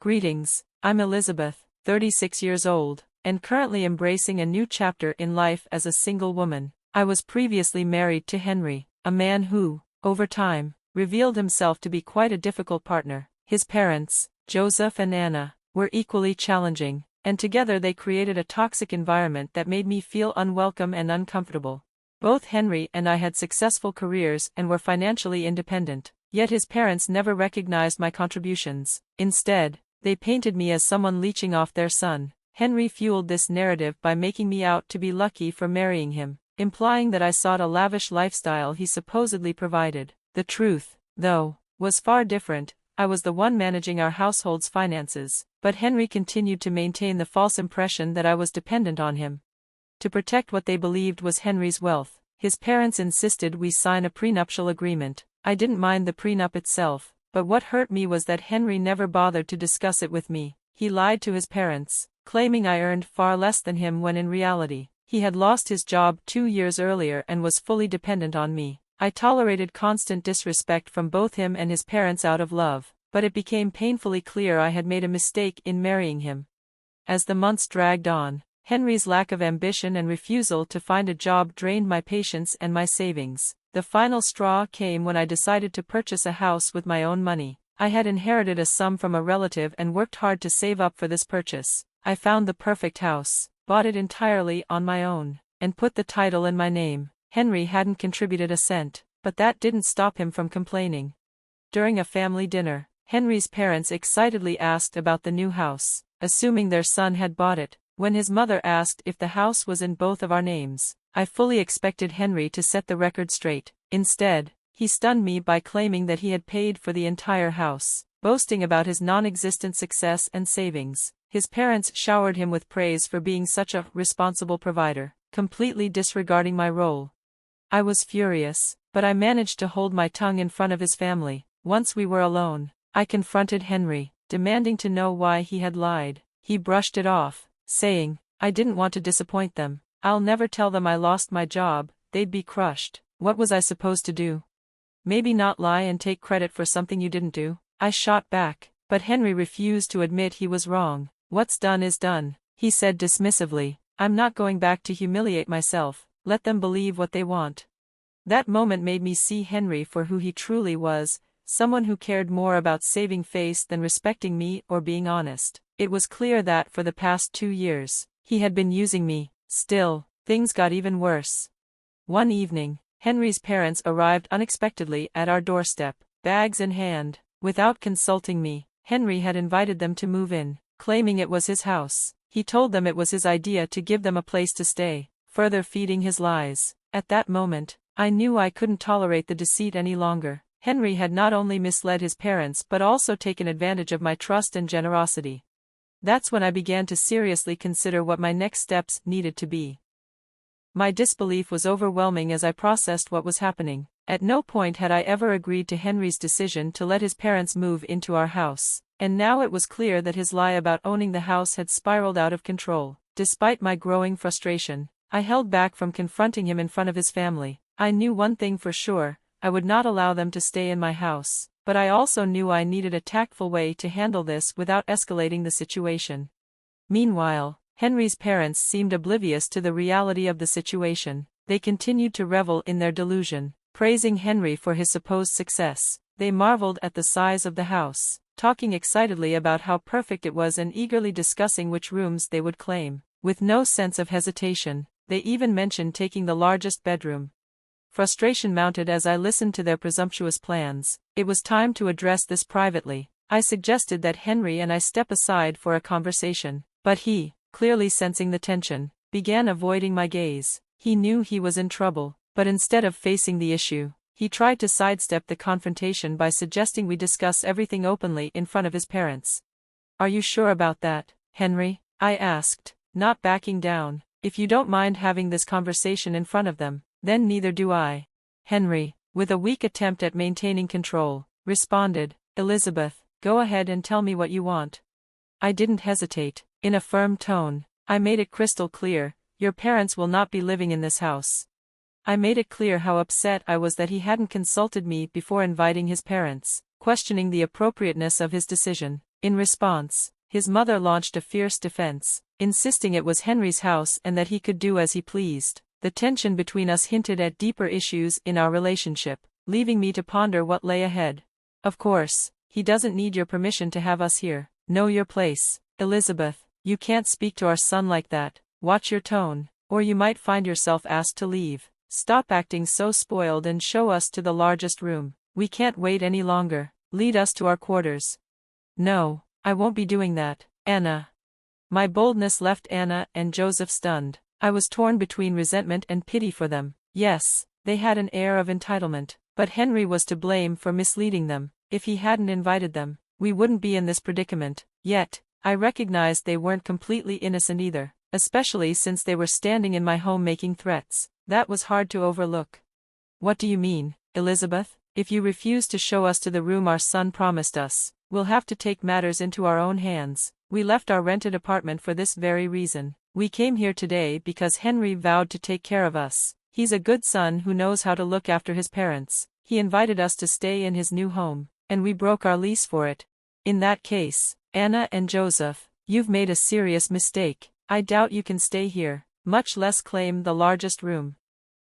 Greetings, I'm Elizabeth, 36 years old, and currently embracing a new chapter in life as a single woman. I was previously married to Henry, a man who, over time, revealed himself to be quite a difficult partner. His parents, Joseph and Anna, were equally challenging, and together they created a toxic environment that made me feel unwelcome and uncomfortable. Both Henry and I had successful careers and were financially independent, yet his parents never recognized my contributions. Instead, they painted me as someone leeching off their son. Henry fueled this narrative by making me out to be lucky for marrying him, implying that I sought a lavish lifestyle he supposedly provided. The truth, though, was far different. I was the one managing our household's finances, but Henry continued to maintain the false impression that I was dependent on him. To protect what they believed was Henry's wealth, his parents insisted we sign a prenuptial agreement. I didn't mind the prenup itself, but what hurt me was that Henry never bothered to discuss it with me. He lied to his parents, claiming I earned far less than him when in reality, he had lost his job 2 years earlier and was fully dependent on me. I tolerated constant disrespect from both him and his parents out of love, but it became painfully clear I had made a mistake in marrying him. As the months dragged on, Henry's lack of ambition and refusal to find a job drained my patience and my savings. The final straw came when I decided to purchase a house with my own money. I had inherited a sum from a relative and worked hard to save up for this purchase. I found the perfect house, bought it entirely on my own, and put the title in my name. Henry hadn't contributed a cent, but that didn't stop him from complaining. During a family dinner, Henry's parents excitedly asked about the new house, assuming their son had bought it. When his mother asked if the house was in both of our names, I fully expected Henry to set the record straight. Instead, he stunned me by claiming that he had paid for the entire house, boasting about his non-existent success and savings. His parents showered him with praise for being such a responsible provider, completely disregarding my role. I was furious, but I managed to hold my tongue in front of his family. Once we were alone, I confronted Henry, demanding to know why he had lied. He brushed it off, saying, "I didn't want to disappoint them. I'll never tell them I lost my job, they'd be crushed." What was I supposed to do? Maybe not lie and take credit for something you didn't do? I shot back, but Henry refused to admit he was wrong. "What's done is done," he said dismissively. "I'm not going back to humiliate myself. Let them believe what they want." That moment made me see Henry for who he truly was, someone who cared more about saving face than respecting me or being honest. It was clear that for the past 2 years, he had been using me. Still, things got even worse. One evening, Henry's parents arrived unexpectedly at our doorstep, bags in hand. Without consulting me, Henry had invited them to move in, claiming it was his house. He told them it was his idea to give them a place to stay, further feeding his lies. At that moment, I knew I couldn't tolerate the deceit any longer. Henry had not only misled his parents but also taken advantage of my trust and generosity. That's when I began to seriously consider what my next steps needed to be. My disbelief was overwhelming as I processed what was happening. At no point had I ever agreed to Henry's decision to let his parents move into our house, and now it was clear that his lie about owning the house had spiraled out of control. Despite my growing frustration, I held back from confronting him in front of his family. I knew one thing for sure: I would not allow them to stay in my house, but I also knew I needed a tactful way to handle this without escalating the situation. Meanwhile, Henry's parents seemed oblivious to the reality of the situation. They continued to revel in their delusion, praising Henry for his supposed success. They marveled at the size of the house, talking excitedly about how perfect it was and eagerly discussing which rooms they would claim. With no sense of hesitation, they even mentioned taking the largest bedroom. Frustration mounted as I listened to their presumptuous plans. It was time to address this privately. I suggested that Henry and I step aside for a conversation, but he, clearly sensing the tension, began avoiding my gaze. He knew he was in trouble, but instead of facing the issue, he tried to sidestep the confrontation by suggesting we discuss everything openly in front of his parents. "Are you sure about that, Henry?" I asked, not backing down. "If you don't mind having this conversation in front of them, then neither do I." Henry, with a weak attempt at maintaining control, responded, "Elizabeth, go ahead and tell me what you want." I didn't hesitate. In a firm tone, I made it crystal clear: "Your parents will not be living in this house." I made it clear how upset I was that he hadn't consulted me before inviting his parents, questioning the appropriateness of his decision. In response, his mother launched a fierce defense, insisting it was Henry's house and that he could do as he pleased. The tension between us hinted at deeper issues in our relationship, leaving me to ponder what lay ahead. Of course, he doesn't need your permission to have us here. Know your place, Elizabeth. You can't speak to our son like that. Watch your tone, or you might find yourself asked to leave. Stop acting so spoiled and show us to the largest room. We can't wait any longer. Lead us to our quarters. No, I won't be doing that, Anna. My boldness left Anna and Joseph stunned. I was torn between resentment and pity for them. Yes, they had an air of entitlement, but Henry was to blame for misleading them. If he hadn't invited them, we wouldn't be in this predicament. Yet, I recognized they weren't completely innocent either, especially since they were standing in my home making threats. That was hard to overlook. What do you mean, Elizabeth? If you refuse to show us to the room our son promised us, we'll have to take matters into our own hands. We left our rented apartment for this very reason. We came here today because Henry vowed to take care of us. He's a good son who knows how to look after his parents. He invited us to stay in his new home, and we broke our lease for it. In that case, Anna and Joseph, you've made a serious mistake. I doubt you can stay here, much less claim the largest room.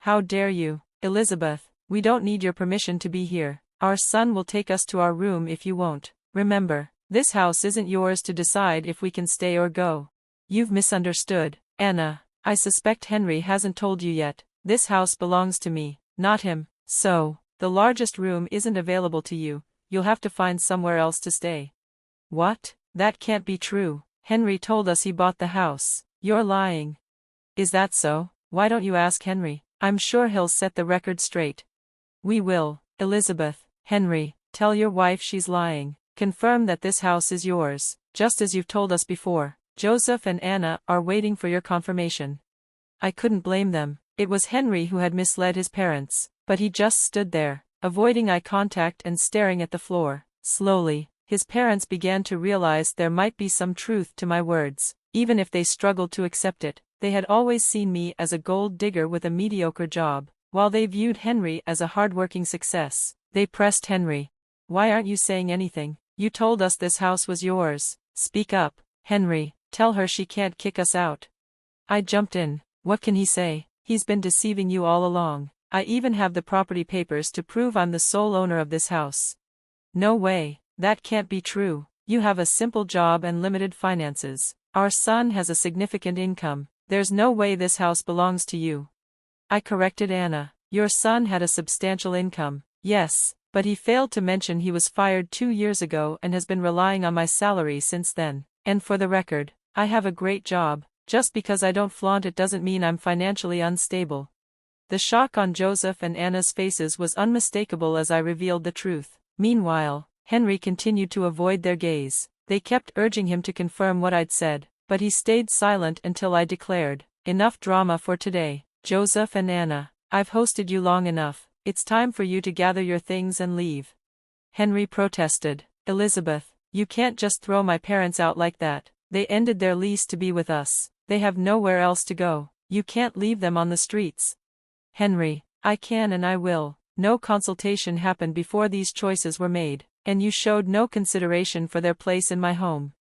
How dare you, Elizabeth? We don't need your permission to be here. Our son will take us to our room if you won't. Remember, this house isn't yours to decide if we can stay or go. You've misunderstood, Anna. I suspect Henry hasn't told you yet. This house belongs to me, not him. So, the largest room isn't available to you. You'll have to find somewhere else to stay. What? That can't be true. Henry told us he bought the house. You're lying. Is that so? Why don't you ask Henry? I'm sure he'll set the record straight. We will, Elizabeth. Henry, tell your wife she's lying. Confirm that this house is yours, just as you've told us before. Joseph and Anna are waiting for your confirmation. I couldn't blame them. It was Henry who had misled his parents, but he just stood there, avoiding eye contact and staring at the floor. Slowly, his parents began to realize there might be some truth to my words, even if they struggled to accept it. They had always seen me as a gold digger with a mediocre job, while they viewed Henry as a hardworking success. They pressed Henry. Why aren't you saying anything? You told us this house was yours. Speak up, Henry. Tell her she can't kick us out. I jumped in. What can he say? He's been deceiving you all along. I even have the property papers to prove I'm the sole owner of this house. No way, that can't be true. You have a simple job and limited finances. Our son has a significant income. There's no way this house belongs to you. I corrected Anna. Your son had a substantial income. Yes, but he failed to mention he was fired 2 years ago and has been relying on my salary since then. And for the record, I have a great job. Just because I don't flaunt it doesn't mean I'm financially unstable. The shock on Joseph and Anna's faces was unmistakable as I revealed the truth. Meanwhile, Henry continued to avoid their gaze. They kept urging him to confirm what I'd said, but he stayed silent until I declared, "Enough drama for today. Joseph and Anna, I've hosted you long enough. It's time for you to gather your things and leave." Henry protested. "Elizabeth, you can't just throw my parents out like that. They ended their lease to be with us. They have nowhere else to go. You can't leave them on the streets." Henry, I can and I will. No consultation happened before these choices were made, and you showed no consideration for their place in my home.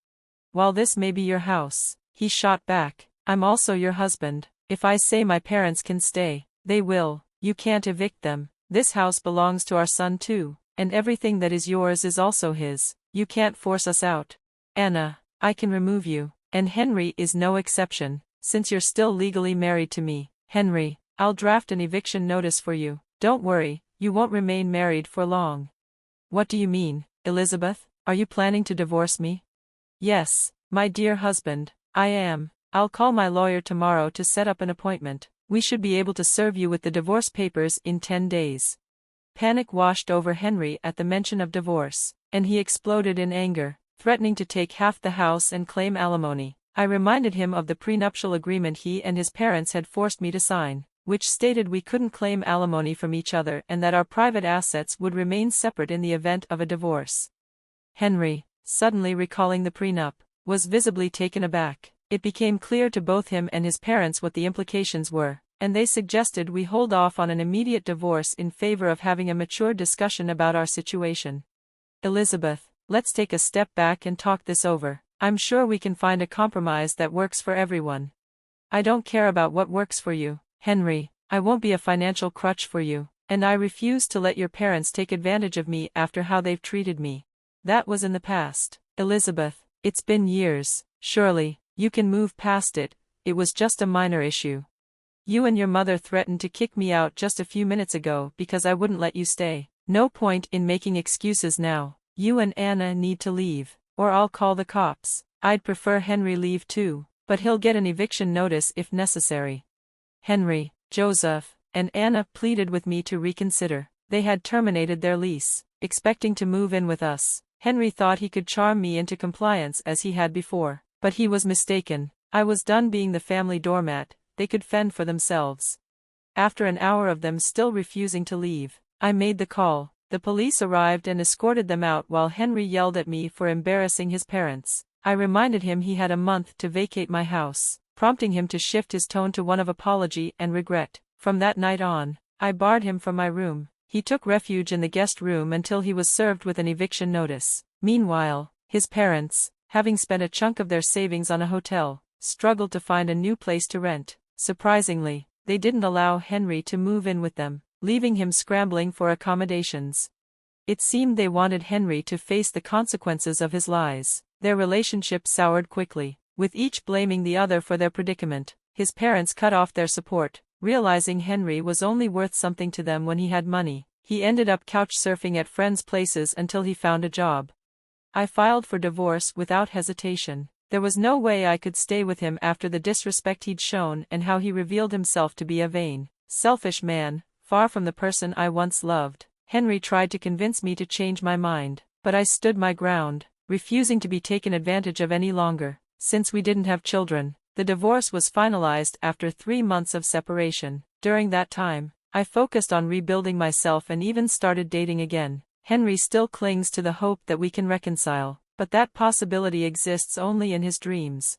While this may be your house, he shot back, I'm also your husband. If I say my parents can stay, they will. You can't evict them. This house belongs to our son too, and everything that is yours is also his. You can't force us out. Anna, I can remove you, and Henry is no exception, since you're still legally married to me. Henry, I'll draft an eviction notice for you. Don't worry, you won't remain married for long. What do you mean, Elizabeth? Are you planning to divorce me? Yes, my dear husband, I am. I'll call my lawyer tomorrow to set up an appointment. We should be able to serve you with the divorce papers in 10 days. Panic washed over Henry at the mention of divorce, and he exploded in anger, threatening to take half the house and claim alimony. I reminded him of the prenuptial agreement he and his parents had forced me to sign, which stated we couldn't claim alimony from each other and that our private assets would remain separate in the event of a divorce. Henry, suddenly recalling the prenup, was visibly taken aback. It became clear to both him and his parents what the implications were, and they suggested we hold off on an immediate divorce in favor of having a mature discussion about our situation. Elizabeth, let's take a step back and talk this over. I'm sure we can find a compromise that works for everyone. I don't care about what works for you, Henry. I won't be a financial crutch for you, and I refuse to let your parents take advantage of me after how they've treated me. That was in the past, Elizabeth. It's been years. Surely, you can move past it. It was just a minor issue. You and your mother threatened to kick me out just a few minutes ago because I wouldn't let you stay. No point in making excuses now. You and Anna need to leave, or I'll call the cops. I'd prefer Henry leave too, but he'll get an eviction notice if necessary. Henry, Joseph, and Anna pleaded with me to reconsider. They had terminated their lease, expecting to move in with us. Henry thought he could charm me into compliance as he had before, but he was mistaken. I was done being the family doormat. They could fend for themselves. After an hour of them still refusing to leave, I made the call. The police arrived and escorted them out while Henry yelled at me for embarrassing his parents. I reminded him he had a month to vacate my house, prompting him to shift his tone to one of apology and regret. From that night on, I barred him from my room. He took refuge in the guest room until he was served with an eviction notice. Meanwhile, his parents, having spent a chunk of their savings on a hotel, struggled to find a new place to rent. Surprisingly, they didn't allow Henry to move in with them, leaving him scrambling for accommodations. It seemed they wanted Henry to face the consequences of his lies. Their relationship soured quickly, with each blaming the other for their predicament. His parents cut off their support, realizing Henry was only worth something to them when he had money. He ended up couch surfing at friends' places until he found a job. I filed for divorce without hesitation. There was no way I could stay with him after the disrespect he'd shown and how he revealed himself to be a vain, selfish man, far from the person I once loved. Henry tried to convince me to change my mind, but I stood my ground, refusing to be taken advantage of any longer. Since we didn't have children, the divorce was finalized after 3 months of separation. During that time, I focused on rebuilding myself and even started dating again. Henry still clings to the hope that we can reconcile, but that possibility exists only in his dreams.